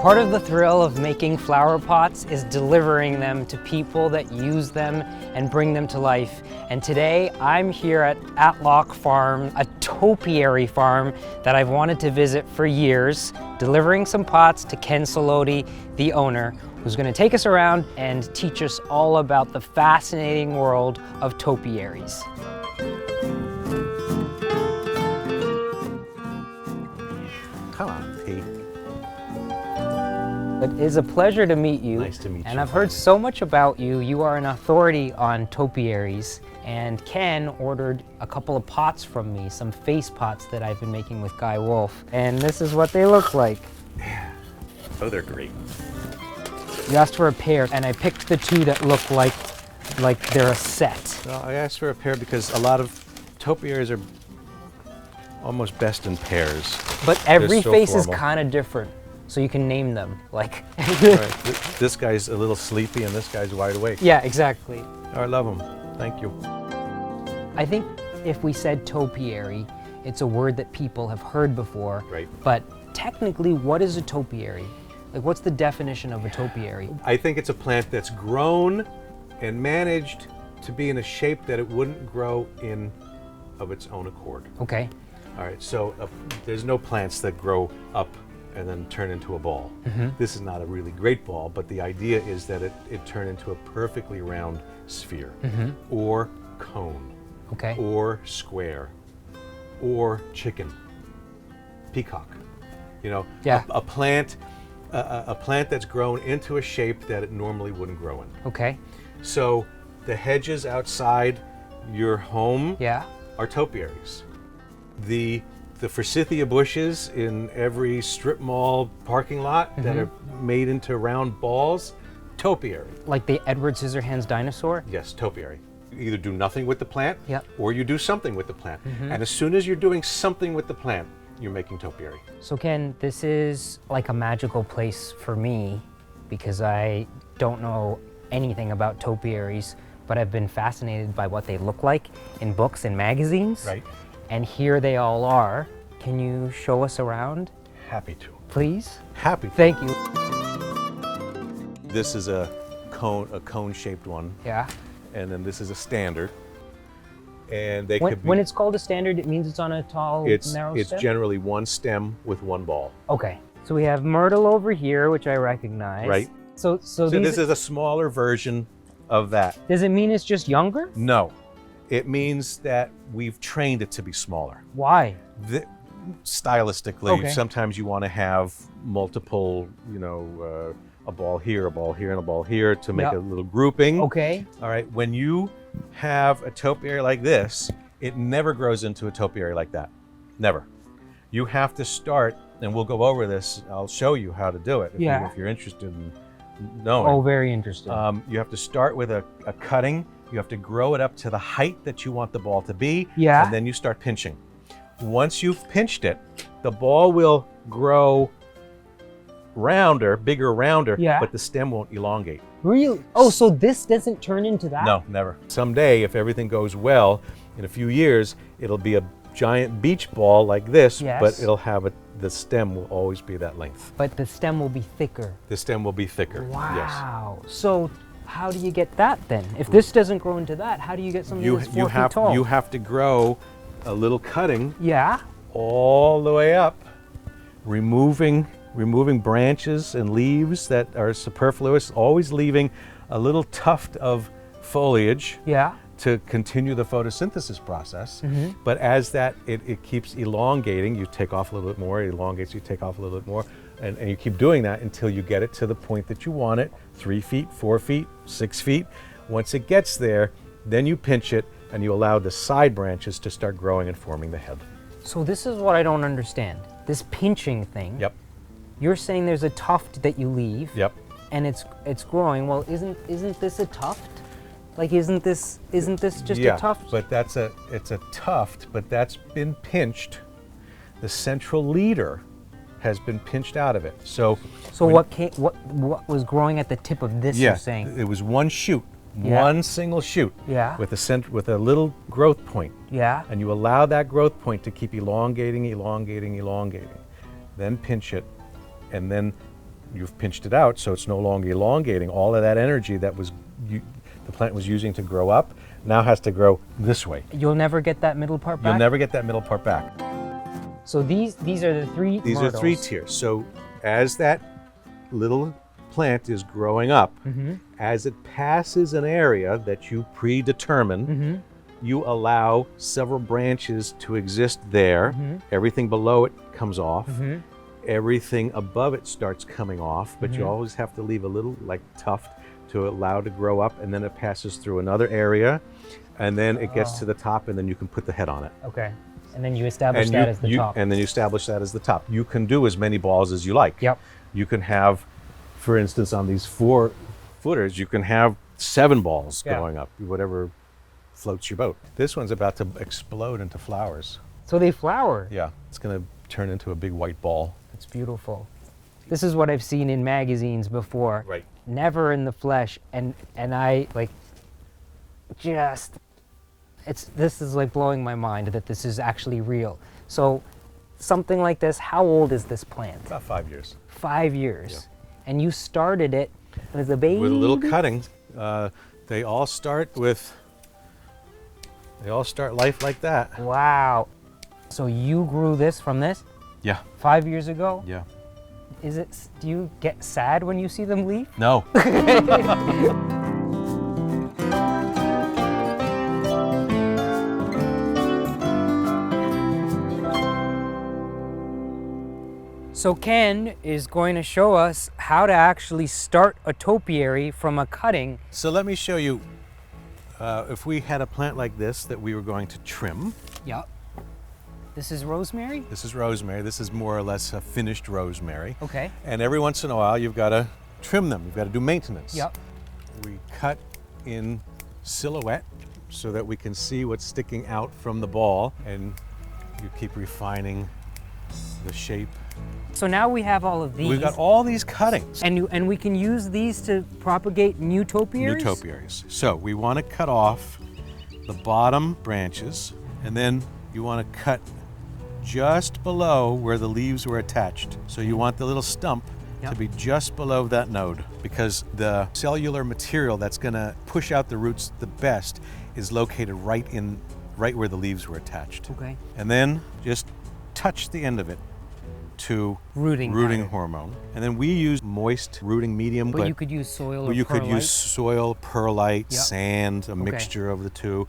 Part of the thrill of making flower pots is delivering them to people that use them and bring them to life. And today I'm here at Atlock Farm, a topiary farm that I've wanted to visit for years, delivering some pots to Ken Selody, the owner, who's going to take us around and teach us all about the fascinating world of topiaries. Come on, Pete. It is a pleasure to meet you. Nice to meet you. And I've heard so much about you. You are an authority on topiaries. And Ken ordered a couple of pots from me, some face pots that I've been making with Guy Wolf. And this is what they look like. Oh, they're great. You asked for a pair, and I picked the two that look like they're a set. Well, I asked for a pair because a lot of topiaries are almost best in pairs. But every so face is formal. kind of different, so you can name them. Like. All right. This guy's a little sleepy, and this guy's wide awake. Yeah, exactly. I love them. Thank you. I think if we said topiary, it's a word that people have heard before. Right. But technically, what is a topiary? Like, what's the definition of a topiary? I think it's a plant that's grown and managed to be in a shape that it wouldn't grow in of its own accord. Okay. All right, so there's no plants that grow up and then turn into a ball. Mm-hmm. This is not a really great ball, but the idea is that it turn into a perfectly round sphere, Mm-hmm. or cone, Okay. or square, or chicken, peacock. You know, Yeah. a plant that's grown into a shape that it normally wouldn't grow in. Okay. So the hedges outside your home Yeah. are topiaries. The forsythia bushes in every strip mall parking lot that are made into round balls, topiary. Like the Edward Scissorhands dinosaur? Yes, topiary. You either do nothing with the plant, Yep. or you do something with the plant. And as soon as you're doing something with the plant, you're making topiary. So Ken, this is like a magical place for me because I don't know anything about topiaries, but I've been fascinated by what they look like in books and magazines. Right. And here they all are. Can you show us around, Happy to. please? Happy to. Thank you. This is a cone-shaped one, Yeah. and then this is a standard. And they When, could be. when it's called a standard, it means it's on a tall, narrow It's stem? generally one stem with one ball. Okay. So we have myrtle over here, which I recognize. Right. So So these, this is a smaller version of that. does it mean it's just younger? No, it means that we've trained it to be smaller. Why? Stylistically, Okay. sometimes you want to have multiple, a ball here, and a ball here to make Yep. a little grouping. Okay. All right, when you have a topiary like this, it never grows into a topiary like that. Never. You have to start, and we'll go over this. I'll show you how to do it Yeah. if you're interested in knowing. Oh, very interesting. You have to start with a cutting. You have to grow it up to the height that you want the ball to be. Yeah. And then you start pinching. Once you've pinched it, the ball will grow bigger, rounder, Yeah. but the stem won't elongate. Really? Oh, so this doesn't turn into that? No, never. Someday, if everything goes well, in a few years, it'll be a giant beach ball like this, Yes. but it'll have the stem will always be that length. But the stem will be thicker. The stem will be thicker. Yes. Wow. So how do you get that then? If this doesn't grow into that, how do you get something that's 4 feet tall? You have to grow a little cutting Yeah. all the way up, removing branches and leaves that are superfluous, always leaving a little tuft of foliage Yeah. to continue the photosynthesis process. But as it keeps elongating, you take off a little bit more, it elongates, you take off a little bit more, and you keep doing that until you get it to the point that you want it, 3 feet, 4 feet, 6 feet. Once it gets there, then you pinch it and you allow the side branches to start growing and forming the head. So this is what I don't understand. This pinching thing. Yep, You're saying there's a tuft that you leave. yep. And it's growing. Well, isn't this a tuft? Like, isn't this just Yeah, a tuft? but it's a tuft, but that's been pinched. The central leader has been pinched out of it. So what was growing at the tip of this? You're saying? it was one shoot, Yeah. one single shoot, Yeah. with a little growth point, Yeah. and you allow that growth point to keep elongating, then pinch it, and then you've pinched it out, so it's no longer elongating. All of that energy that the plant was using to grow up now has to grow this way. You'll never get that middle part back? You'll never get that middle part back. So these are the three These myrtles. are 3 tiers. So as that little plant is growing up, as it passes an area that you predetermine, you allow several branches to exist there. Everything below it comes off. Everything above it starts coming off, but you always have to leave a little like tuft to allow to grow up, and then it passes through another area, and then it gets to the top, and then you can put the head on it. Okay. And then you establish that as the top. And then you establish that as the top. You can do as many balls as you like. Yep. You can have, for instance, on these 4 footers, you can have 7 balls going up, whatever floats your boat. This one's about to explode into flowers. So they flower. Yeah, it's going to turn into a big white ball. It's beautiful. This is what I've seen in magazines before. Right. Never in the flesh, and I like this is like blowing my mind that this is actually real. So something like this, how old is this plant? About 5 years. 5 years. Yeah. And you started it as a baby? With a little cutting. They all start life like that. Wow. So you grew this from this? Yeah. 5 years ago? Yeah. Do you get sad when you see them leave? No. So Ken is going to show us how to actually start a topiary from a cutting. So let me show you, if we had a plant like this that we were going to trim. Yep. This is rosemary? This is rosemary. This is more or less a finished rosemary. Okay. And every once in a while, you've got to trim them. You've got to do maintenance. Yep. We cut in silhouette so that we can see what's sticking out from the ball, and you keep refining the shape. So now we have all of these. We've got all these cuttings. And we can use these to propagate new topiaries? New topiaries. So we want to cut off the bottom branches, and then you want to cut just below where the leaves were attached. So you want the little stump to be just below that node, because the cellular material that's going to push out the roots the best is located right where the leaves were attached. Okay. And then just touch the end of it to rooting hormone. And then we use moist rooting medium. But you could use soil or you perlite? could use soil, perlite, sand, a mixture of the two.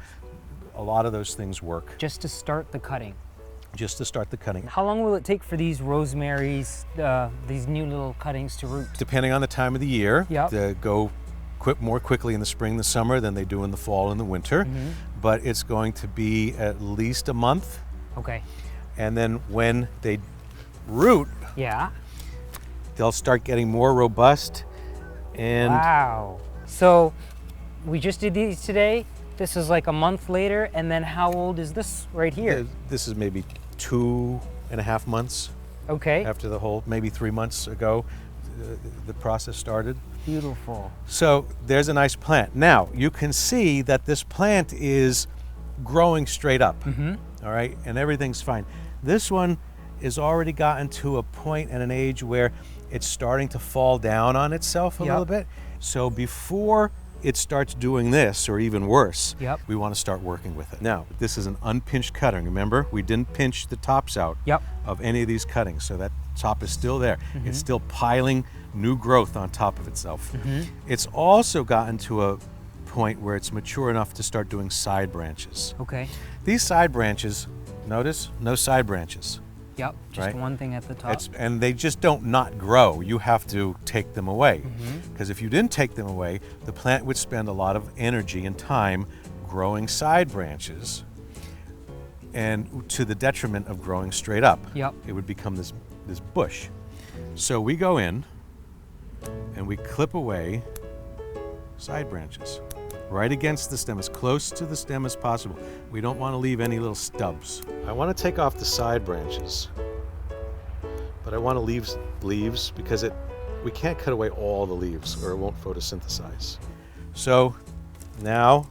A lot of those things work. Just to start the cutting? Just to start the cutting. How long will it take for these rosemaries, these new little cuttings to root? Depending on the time of the year, Yep. they go more quickly in the spring, the summer than they do in the fall and the winter. But it's going to be at least a month. Okay. And then when they root, they'll start getting more robust. And wow. So we just did these today. This is like a month later, and then how old is this right here? This is maybe 2.5 months. Okay. After the whole, maybe 3 months ago, the process started. Beautiful. So there's a nice plant. Now you can see that this plant is growing straight up. All right, and everything's fine. This one is already gotten to a point and an age where it's starting to fall down on itself a little bit. So before it starts doing this, or even worse, we want to start working with it. Now, this is an unpinched cutting. Remember, we didn't pinch the tops out of any of these cuttings, so that top is still there. It's still piling new growth on top of itself. It's also gotten to a point where it's mature enough to start doing side branches. Okay. These side branches, notice, no side branches. Yep, just one thing at the top. And they just don't not grow. You have to take them away. Because if you didn't take them away, the plant would spend a lot of energy and time growing side branches, and to the detriment of growing straight up. It would become this bush. So we go in and we clip away side branches right against the stem, as close to the stem as possible. We don't want to leave any little stubs. I want to take off the side branches, but I want to leave leaves because we can't cut away all the leaves or it won't photosynthesize. So now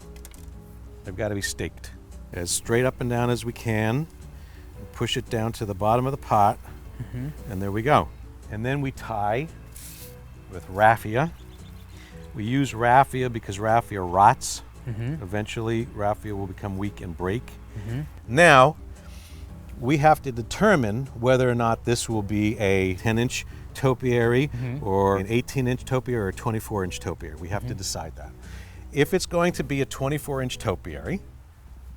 they've got to be staked as straight up and down as we can, and push it down to the bottom of the pot, and there we go. And then we tie with raffia. We use raffia because raffia rots. Eventually, raffia will become weak and break. Now, we have to determine whether or not this will be a 10-inch topiary or an 18-inch topiary or a 24-inch topiary. We have to decide that. If it's going to be a 24-inch topiary,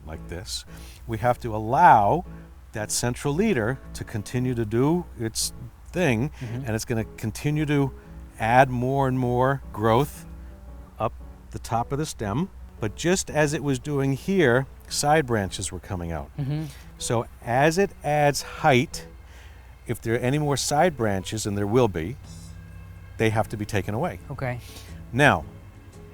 like this, we have to allow that central leader to continue to do its thing, and it's going to continue to add more and more growth up the top of the stem. But just as it was doing here, side branches were coming out. So as it adds height, if there are any more side branches, and there will be, they have to be taken away. Okay. Now,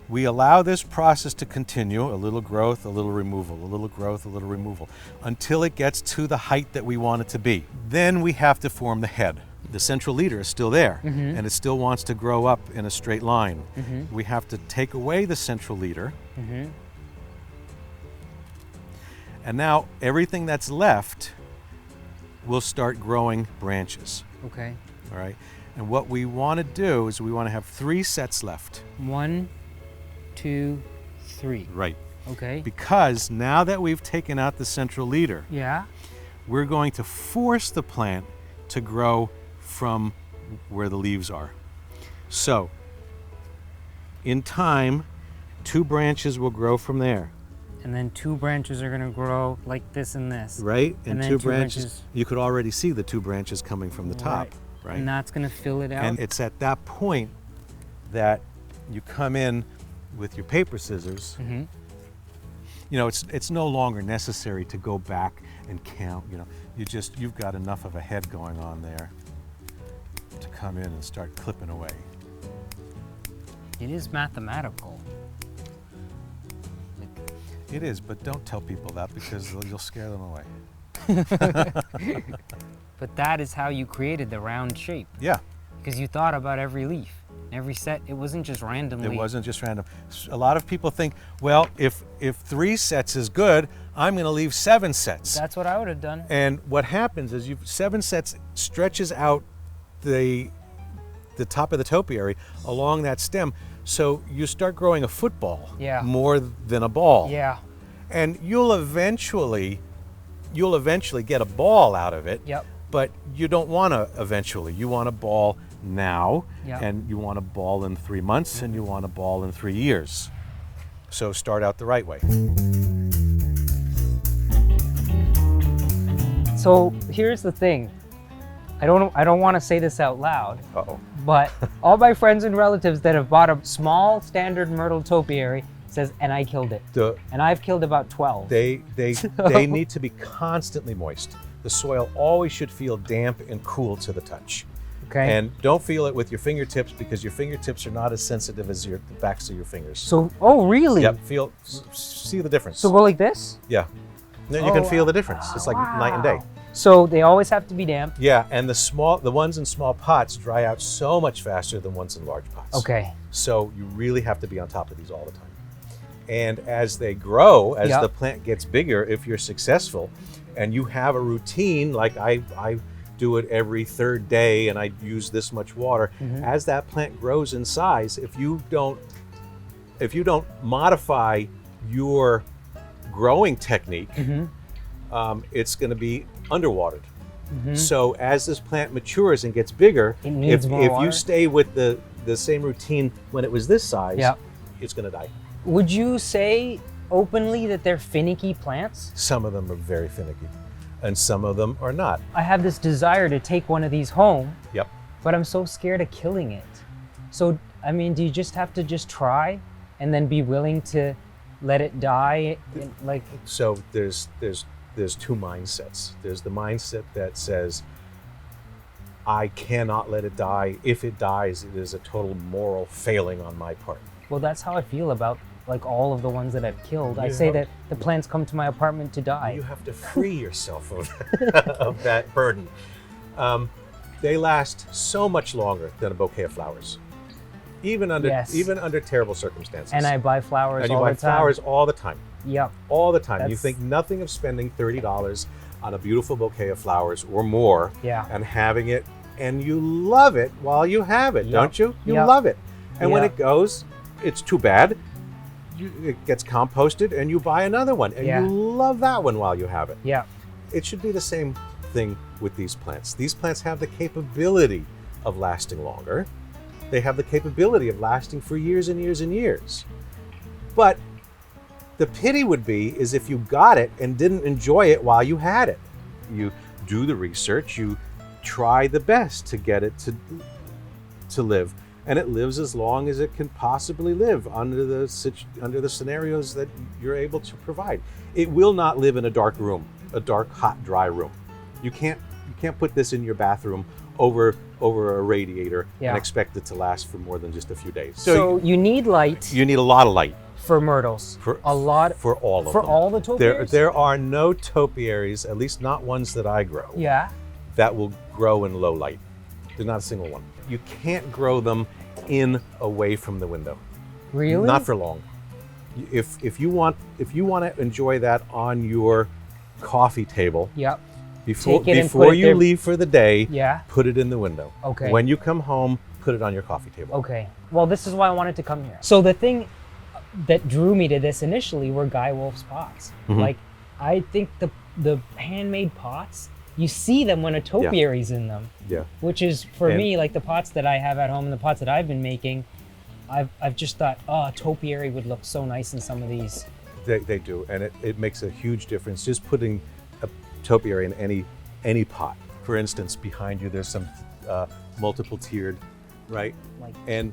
we allow this process to continue, a little growth, a little removal, a little growth, a little removal, until it gets to the height that we want it to be. Then we have to form the head. The central leader is still there, and it still wants to grow up in a straight line. We have to take away the central leader. And now everything that's left will start growing branches. Okay. All right. And what we want to do is we want to have 3 sets left. 1, 2, 3. Right. Okay. Because now that we've taken out the central leader, Yeah. we're going to force the plant to grow from where the leaves are. So, in time, 2 branches will grow from there. And then 2 branches are going to grow like this and this. Right? And then 2 2 branches. You could already see the 2 branches coming from the top. Right? And that's going to fill it out. And it's at that point that you come in with your paper scissors. You know, it's no longer necessary to go back and count. You know, you've got enough of a head going on there to come in and start clipping away. It is mathematical. It is, but don't tell people that because you'll scare them away. But that is how you created the round shape. Yeah. Because you thought about every leaf, every set. It wasn't just randomly. It wasn't just random. A lot of people think, well, if 3 sets is good, I'm going to leave 7 sets. That's what I would have done. And what happens is 7 sets stretches out the top of the topiary along that stem. So you start growing a football more than a ball. Yeah. And you'll eventually get a ball out of it. Yep. But you don't want to eventually. You want a ball now, Yep. and you want a ball in 3 months, and you want a ball in 3 years. So start out the right way. So here's the thing. I don't want to say this out loud. Uh-oh. But all my friends and relatives that have bought a small standard myrtle topiary says, and I killed it. And I've killed about 12. They need to be constantly moist. The soil always should feel damp and cool to the touch. Okay. And don't feel it with your fingertips because your fingertips are not as sensitive as the backs of your fingers. So, oh really? Yep. See the difference. So go like this? Yeah. Then you can feel the difference. It's like night and day. So they always have to be damp. Yeah, and the ones in small pots dry out so much faster than ones in large pots. Okay. So you really have to be on top of these all the time. And as they grow, as the plant gets bigger, if you're successful, and you have a routine, like I do it every 3rd day, and I use this much water. As that plant grows in size, if you don't modify your growing technique, it's going to be underwatered. So as this plant matures and gets bigger, if you stay with the same routine when it was this size, it's going to die. Would you say openly that they're finicky plants? Some of them are very finicky, and some of them are not. I have this desire to take one of these home. Yep. But I'm so scared of killing it. So, I mean, do you just have to just try and then be willing to let it die? Like, so there's 2 mindsets. There's the mindset that says, I cannot let it die. If it dies, it is a total moral failing on my part. Well, that's how I feel about like all of the ones that I've killed. I say that the plants come to my apartment to die. You have to free yourself of that burden. They last so much longer than a bouquet of flowers, even under terrible circumstances. And I buy flowers all the time. And you buy flowers all the time. Yep. All the time. You think nothing of spending $30 on a beautiful bouquet of flowers or more, and having it and you love it while you have it, don't you? You Yep. love it. And when Yep. it goes, it's too bad. It gets composted and you buy another one, and Yeah. you love that one while you have it. Yeah. It should be the same thing with these plants. These plants have the capability of lasting longer. They have the capability of lasting for years and years and years. But the pity would be is if you got it and didn't enjoy it while you had it. You do the research, you try the best to get it to live, and it lives as long as it can possibly live under the scenarios that you're able to provide. It will not live in a dark room, a dark, hot, dry room. You can't put this in your bathroom over a radiator Yeah. and expect it to last for more than just a few days. So you need light you need a lot of light for myrtles. for a lot for all of for them. all the topiaries. There are no topiaries, at least not ones that I grow, Yeah. that will grow in low light. There's not a single one. You can't grow them in away from the window. Really? Not for long. If you want to enjoy that on your coffee table Yep. before Take it and put before it you there. leave for the day, Yeah. put it in the window. Okay. When you come home, put it on your coffee table. Okay. Well, this is why I wanted to come here. So the thing that drew me to this initially were Guy Wolf's pots. Mhm. Like, I think the handmade pots, you see them when a topiary's in them, Yeah. which is for And- me like the pots that I have at home and the pots that I've been making. I've just thought, oh, a topiary would look so nice in some of these. They do, and it makes a huge difference. Just putting a topiary in any pot. For instance, behind you there's some multiple tiered, right? Like, And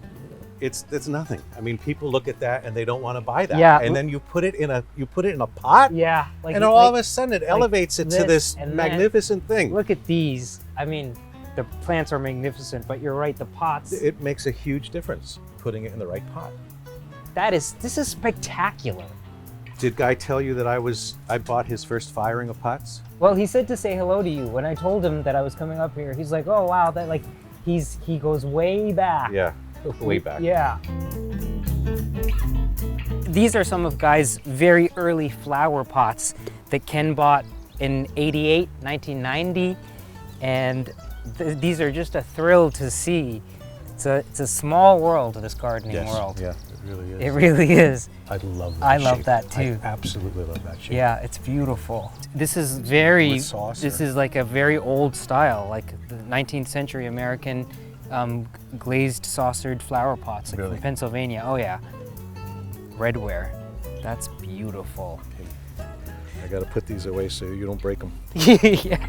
it's nothing. I mean, people look at that and they don't want to buy that. Yeah. And then you put it in a pot, yeah, like, and all of a sudden it elevates it to this this and then- magnificent thing. look at these. I mean, the plants are magnificent, but you're right, the pots. It makes a huge difference putting it in the right pot. This is spectacular. Did Guy tell you that I bought his first firing of pots? Well, he said to say hello to you. When I told him that I was coming up here, he's like, "Oh wow, that like he goes way back." Yeah, way back. Yeah. These are some of Guy's very early flower pots that Ken bought in 88, 1990, and these are just a thrill to see. It's a small world, this gardening Yes. world. Yeah, it really is. It really is. I love that I love shape. that too. I absolutely love that shape. Yeah, it's beautiful. This is very, With saucer. this is like a very old style, like the 19th century American glazed saucered flower pots, like Really? from Pennsylvania. Oh yeah, redware. That's beautiful. I got to put these away so you don't break them. Yeah.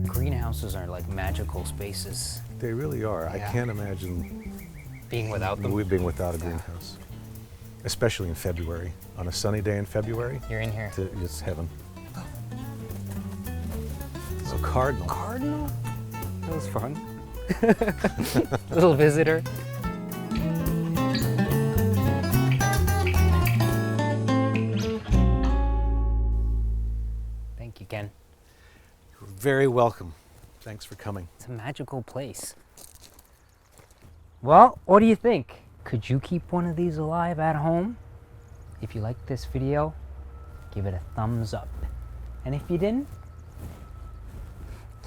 Greenhouses are like magical spaces. They really are. I Yeah. can't imagine Being without them, being without a greenhouse, especially in February. On a sunny day in February, you're in here. it's heaven. So cardinal. Cardinal? That was fun. Little visitor. Thank you, Ken. You're very welcome. Thanks for coming. It's a magical place. Well, what do you think? Could you keep one of these alive at home? If you liked this video, give it a thumbs up. And if you didn't,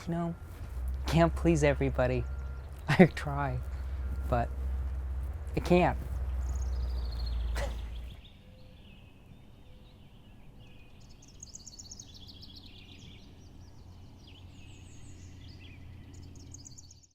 you know, can't please everybody. I try, but I can't.